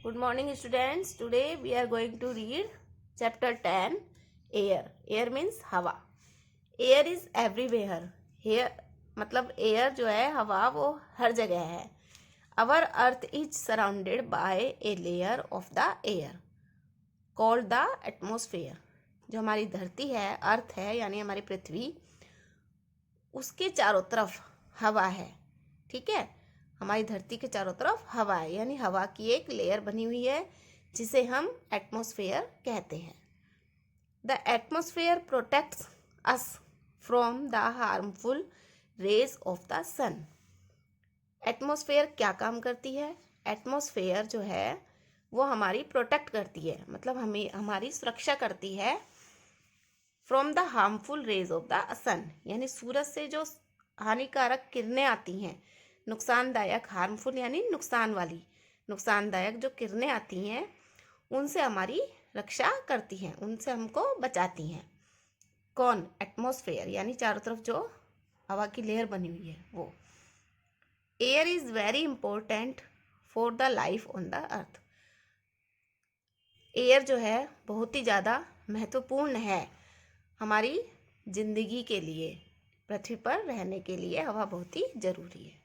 Good morning students. Today we are going to read chapter 10 air. Air means हवा. Air is everywhere. Air मतलब air जो है हवा वो हर जगह है. Our earth is surrounded by a layer of the air called the atmosphere. जो हमारी धरती है, अर्थ है यानी हमारी पृथ्वी, उसके चारों तरफ हवा है. ठीक है, हमारी धरती के चारों तरफ हवा है यानी हवा की एक लेयर बनी हुई है जिसे हम एटमॉस्फेयर कहते हैं. The atmosphere protects us from the harmful rays of the sun. Atmosphere क्या काम करती है? एटमॉस्फेयर जो है वो हमारी प्रोटेक्ट करती है, मतलब हमें हमारी सुरक्षा करती है from the harmful rays of the sun, यानी सूरज से जो हानिकारक किरणें आती हैं, नुकसानदायक, हार्मफुल यानी नुकसान वाली, नुकसानदायक जो किरणें आती हैं उनसे हमारी रक्षा करती हैं, उनसे हमको बचाती हैं. कौन? एटमॉस्फेयर यानी चारों तरफ जो हवा की लेयर बनी हुई है वो. Air is very important for the life on the earth. Air जो है बहुत ही ज़्यादा महत्वपूर्ण है हमारी जिंदगी के लिए, पृथ्वी पर रहने के लिए हवा बहुत ही ज़रूरी है.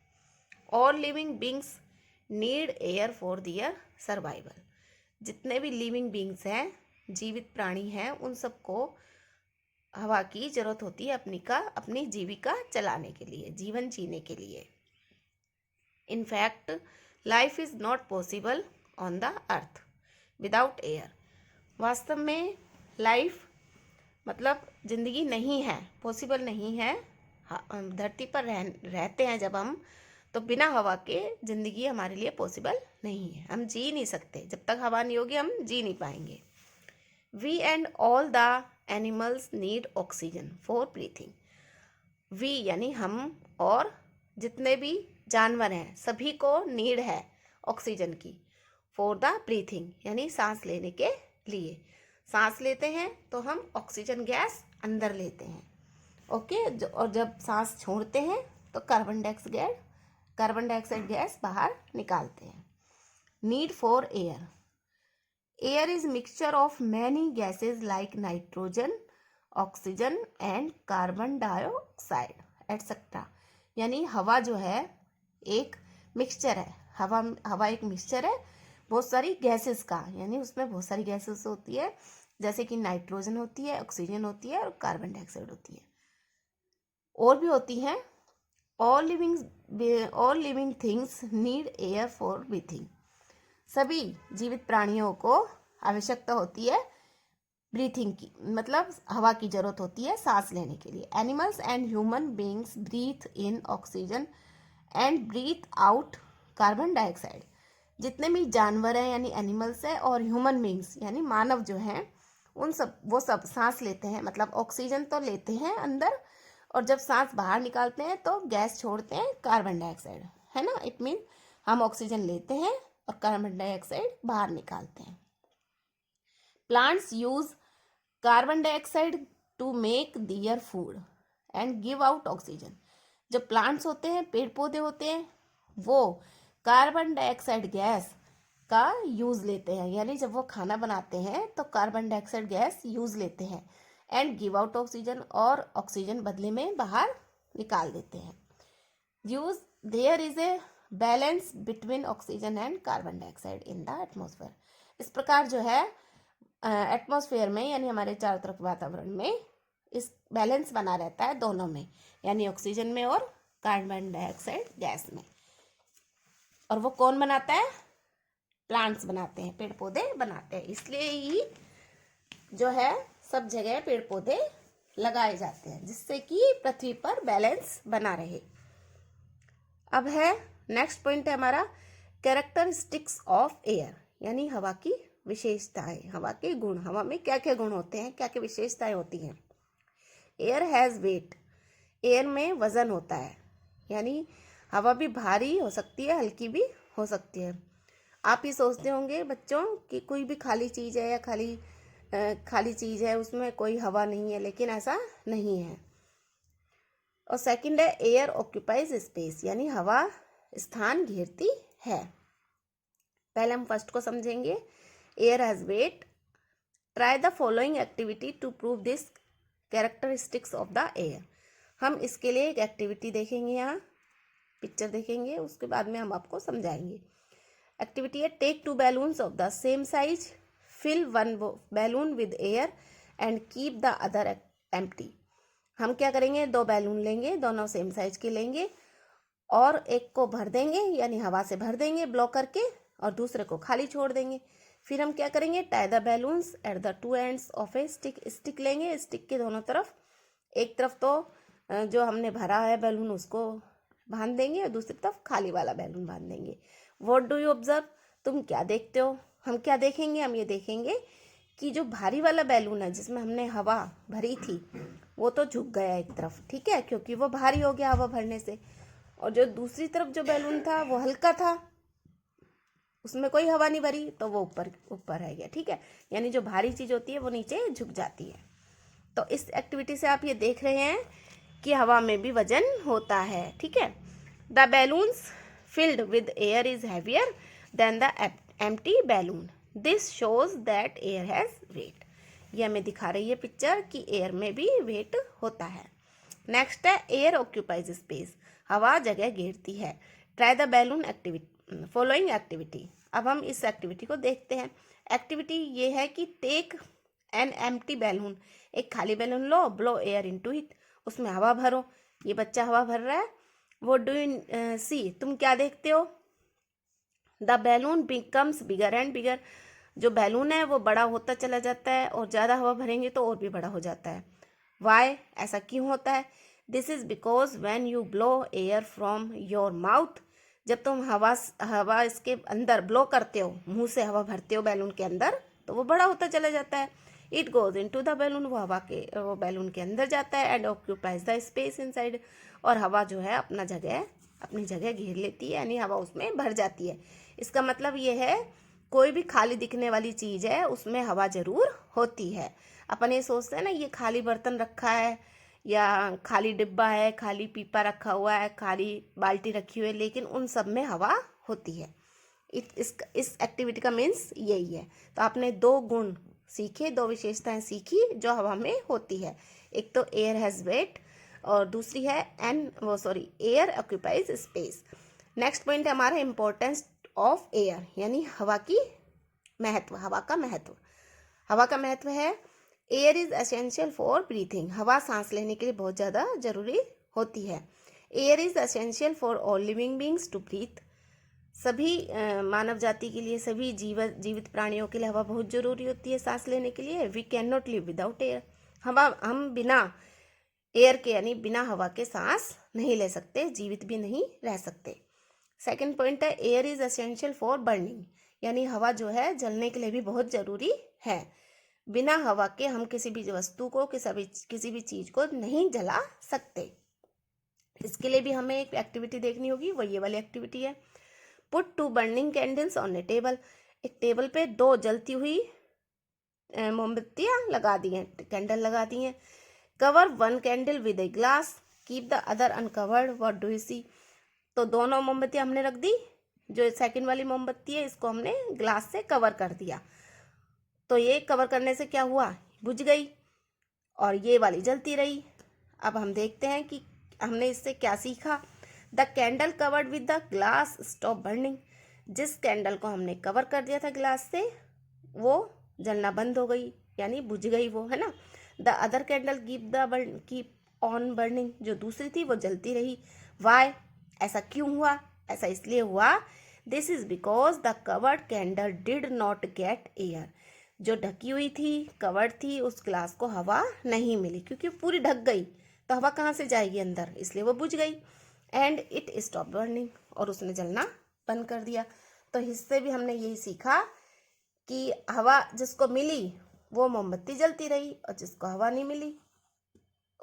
All living beings need air for their survival. जितने भी लिविंग बींग्स हैं, जीवित प्राणी हैं, उन सबको हवा की ज़रूरत होती है अपनी जीविका चलाने के लिए, जीवन जीने के लिए. In fact life is not possible on the earth without air. वास्तव में लाइफ मतलब ज़िंदगी नहीं है, पॉसिबल नहीं है. धरती पर रहते हैं जब हम, तो बिना हवा के ज़िंदगी हमारे लिए पॉसिबल नहीं है. हम जी नहीं सकते, जब तक हवा नहीं होगी हम जी नहीं पाएंगे. We and all the animals need oxygen for breathing. We यानी हम और जितने भी जानवर हैं सभी को नीड है ऑक्सीजन की, फॉर द ब्रीथिंग यानी सांस लेने के लिए. सांस लेते हैं तो हम ऑक्सीजन गैस अंदर लेते हैं, ओके. और जब सांस छोड़ते हैं तो कार्बन डाइऑक्साइड गैस बाहर निकालते हैं. Need for air. Air is mixture of many gases like nitrogen, oxygen and carbon dioxide etcetera. यानी हवा जो है एक मिक्सचर है. हवा एक मिक्सचर है बहुत सारी गैसेस का, यानी उसमें बहुत सारी गैसेस होती है, जैसे कि नाइट्रोजन होती है, ऑक्सीजन होती है और कार्बन डाइऑक्साइड होती है, और भी होती हैं. All living things need air for breathing. सभी जीवित प्राणियों को आवश्यकता होती है ब्रीथिंग की, मतलब हवा की जरूरत होती है सांस लेने के लिए. Animals and human beings breathe in oxygen and breathe out carbon dioxide. जितने भी जानवर हैं यानी एनिमल्स है, और ह्यूमन बीइंग्स यानी मानव जो हैं, वो सब सांस लेते हैं, मतलब ऑक्सीजन तो लेते हैं अंदर, और जब सांस बाहर निकालते हैं तो गैस छोड़ते हैं कार्बन डाइऑक्साइड, है ना. इट मीन हम ऑक्सीजन लेते हैं और कार्बन डाइऑक्साइड बाहर निकालते हैं. Plants use carbon dioxide to make their food and give out oxygen. जो प्लांट्स होते हैं, पेड़ पौधे होते हैं, वो कार्बन डाइऑक्साइड गैस का यूज़ लेते हैं, यानी जब वो खाना बनाते हैं तो कार्बन डाइऑक्साइड गैस यूज़ लेते हैं, एंड गिव आउट ऑक्सीजन, और ऑक्सीजन बदले में बाहर निकाल देते हैं. Use their is a balance between oxygen and carbon dioxide in the atmosphere. इस प्रकार जो है एटमॉस्फेयर में यानी हमारे चारों तरफ वातावरण में इस बैलेंस बना रहता है दोनों में, यानी ऑक्सीजन में और कार्बन डाइऑक्साइड गैस में. और वो कौन बनाता है? प्लांट्स बनाते हैं, पेड़ पौधे बनाते हैं. इसलिए ही जो है सब जगह पेड़ पौधे लगाए जाते हैं जिससे कि पृथ्वी पर बैलेंस बना रहे. अब है नेक्स्ट पॉइंट है हमारा कैरेक्टरिस्टिक्स ऑफ एयर, यानी हवा की विशेषताएं, हवा के गुण. हवा में क्या क्या गुण होते हैं, क्या क्या विशेषताएं होती हैं. Air has wait. एयर में वजन होता है, यानी हवा भी भारी हो सकती है, हल्की भी हो सकती है. आप ही सोचते होंगे बच्चों कि कोई भी खाली चीज़ है या खाली चीज़ है उसमें कोई हवा नहीं है, लेकिन ऐसा नहीं है. और सेकंड है एयर ऑक्यूपाइज स्पेस, यानी हवा स्थान घेरती है. पहले हम फर्स्ट को समझेंगे। Air has weight, try the following activity to prove this characteristics of the air. हम इसके लिए एक एक्टिविटी देखेंगे, यहाँ पिक्चर देखेंगे, उसके बाद में हम आपको समझाएंगे। एक्टिविटी है take 2 balloons of the same size, fill 1 balloon with air and keep the other empty. हम क्या करेंगे, 2 बैलून लेंगे, दोनों सेम साइज के लेंगे और एक को भर देंगे यानी हवा से भर देंगे ब्लो करके और दूसरे को खाली छोड़ देंगे। फिर हम क्या करेंगे, tie the balloons at the 2 ends of A stick. Stick लेंगे, स्टिक के दोनों तरफ, एक तरफ तो जो हमने भरा है बैलून उसको बांध देंगे और दूसरी तरफ खाली वाला बैलून बांध देंगे। व्हाट डू यू ऑब्जर्व, तुम क्या देखते हो? हम क्या देखेंगे, हम ये देखेंगे कि जो भारी वाला बैलून है जिसमें हमने हवा भरी थी वो तो झुक गया एक तरफ, ठीक है, क्योंकि वो भारी हो गया हवा भरने से। और जो दूसरी तरफ जो बैलून था वो हल्का था, उसमें कोई हवा नहीं भरी, तो वो ऊपर ऊपर रह गया, ठीक है। यानी जो भारी चीज़ होती है वो नीचे झुक जाती है। तो इस एक्टिविटी से आप ये देख रहे हैं कि हवा में भी वजन होता है, ठीक है। The balloons filled with air is heavier than the empty balloon, this shows that air has wait. ये हमें दिखा रही है पिक्चर कि एयर में भी वेट होता है। नेक्स्ट है एयर ऑक्यूपाइज स्पेस, हवा जगह घेरती है। Try the balloon activity following activity. अब हम इस एक्टिविटी को देखते हैं। एक्टिविटी ये है कि टेक एन एम्प्टी बैलून, एक खाली balloon low, blow air into it, उसमें हवा भरो। ये बच्चा हवा भर रहा है। व्हाट डू यू सी, तुम क्या देखते हो? The balloon becomes bigger and bigger, जो बैलून है वो बड़ा होता चला जाता है और ज़्यादा हवा भरेंगे तो और भी बड़ा हो जाता है। वाई, ऐसा क्यों होता है? This is because when you blow air from your mouth, जब तुम हवा इसके अंदर ब्लो करते हो, मुंह से हवा भरते हो बैलून के अंदर, तो वो बड़ा होता चला जाता है। It goes into the balloon, वो बैलून के अंदर जाता है। And occupies the space inside, और हवा जो है अपनी जगह घेर लेती है, यानी हवा उसमें भर जाती है। इसका मतलब ये है कोई भी खाली दिखने वाली चीज़ है उसमें हवा जरूर होती है। अपन ये सोचते हैं ना, ये खाली बर्तन रखा है या खाली डिब्बा है, खाली पीपा रखा हुआ है, खाली बाल्टी रखी हुई है, लेकिन उन सब में हवा होती है। इस एक्टिविटी का मीन्स यही है। तो आपने 2 गुण सीखे, 2 विशेषताएं सीखी जो हवा में होती है। एक तो एयर हैज़ वेट और दूसरी है air occupies space. Next point है हमारा इम्पोर्टेंस ऑफ एयर, यानी हवा का महत्व। हवा का महत्व है air is essential for breathing, हवा सांस लेने के लिए बहुत ज़्यादा जरूरी होती है। Air is essential for all living beings to breathe, सभी मानव जाति के लिए, सभी जीवित प्राणियों के लिए हवा बहुत जरूरी होती है सांस लेने के लिए। We can not live without air, हम बिना एयर के यानी बिना हवा के सांस नहीं ले सकते, जीवित भी नहीं रह सकते। सेकेंड पॉइंट है air is essential for burning, यानी हवा जो है जलने के लिए भी बहुत ज़रूरी है। बिना हवा के हम किसी भी वस्तु को, किसी भी चीज़ को नहीं जला सकते। इसके लिए भी हमें एक एक्टिविटी देखनी होगी, वो ये वाली एक्टिविटी है। Put 2 burning candles on A table, एक टेबल पे 2 जलती हुई मोमबत्तियाँ लगा दी हैं, कैंडल लगा दी हैं। Cover 1 candle with a glass, keep the other uncovered, what do you see. तो दोनों मोमबत्तियाँ हमने रख दी, जो सेकंड वाली मोमबत्ती है इसको हमने ग्लास से कवर कर दिया। तो ये कवर करने से क्या हुआ, बुझ गई और ये वाली जलती रही। अब हम देखते हैं कि हमने इससे क्या सीखा। The candle covered with the glass stop burning, जिस कैंडल को हमने कवर कर दिया था ग्लास से वो जलना बंद हो गई, यानी बुझ गई वो, है ना। The other candle keep on burning, जो दूसरी थी वो जलती रही। वाई, ऐसा क्यों हुआ? ऐसा इसलिए हुआ, this is because the covered candle did not gate air, जो ढकी हुई थी, कवर्ड थी, उस ग्लास को हवा नहीं मिली, क्योंकि पूरी ढक गई तो हवा कहाँ से जाएगी अंदर, इसलिए वो बुझ गई। एंड इट स्टॉप बर्निंग, और उसने जलना बंद कर दिया। तो इससे भी हमने यही सीखा कि हवा जिसको मिली वो मोमबत्ती जलती रही और जिसको हवा नहीं मिली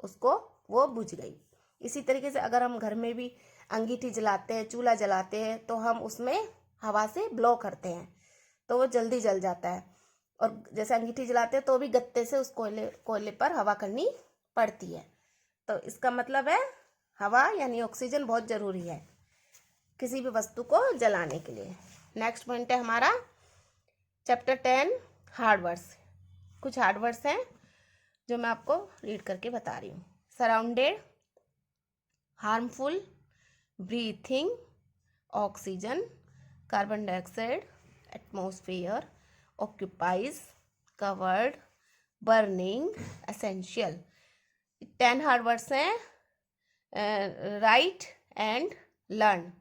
उसको वो बुझ गई। इसी तरीके से अगर हम घर में भी अंगीठी जलाते हैं, चूल्हा जलाते हैं, तो हम उसमें हवा से ब्लो करते हैं तो वो जल्दी जल जाता है। और जैसे अंगीठी जलाते हैं तो भी गत्ते से उस कोयले पर हवा करनी पड़ती है। तो इसका मतलब है हवा यानी ऑक्सीजन बहुत ज़रूरी है किसी भी वस्तु को जलाने के लिए। नेक्स्ट पॉइंट है हमारा चैप्टर 10 हार्ड वर्ड्स। कुछ हार्ड वर्ड्स हैं जो मैं आपको रीड करके बता रही हूँ। Surrounded, harmful, breathing, oxygen, carbon dioxide, atmosphere, occupies, covered, burning, essential. 10 hard words हैं। Write and learn.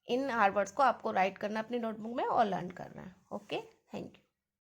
इन हार्ड वर्ड्स को आपको राइट करना अपनी नोटबुक में और लर्न करना है। Okay, thank you.